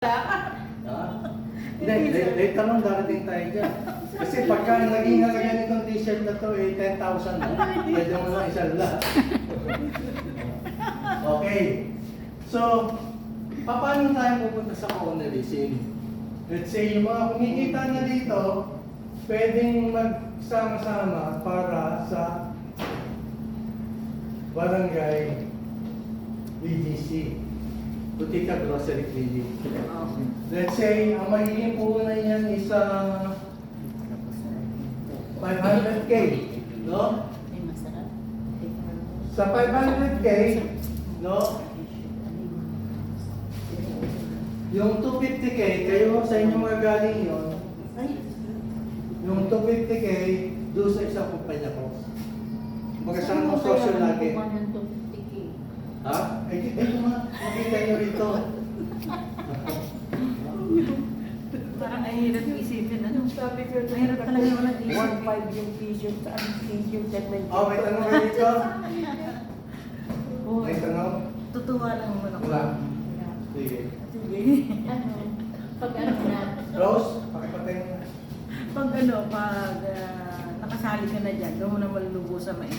Ha? Hindi, later on darating tayo dyan. Kasi pagka naging halaga nitong t-shirt na to, 10,000 na. Pwede mo lang isang lahat. Okay. So, paano tayo pupunta sa colonialism? Let's say, yung mga kumikita na dito, pwedeng magsama-sama para sa barangay BGC. Butika Grocery Clinic. Let's say, ang magiging puhunan niyan is 500K. No? Sa 500K, no? Yung 250K, kayo sa inyong mga galing yun, yung 250K, doon sa isang kumpanya ko. Magkasama ng social lagi. Ha? Eh, makita nyo rito. Parang ay hirap isipin, ano? Sabi ko, Mahirap talaga wala isip. 1.5 yung t-shirt sa yung segment. Oh, may tanong kayo dito? Oo. May tanong? Tutuwa lang naman ako. Wala. Sige. Sige. Pag ano na, Rose, pakipatay mo na. Pag nakasali ka na dyan, doon mo na malulubo sa mais.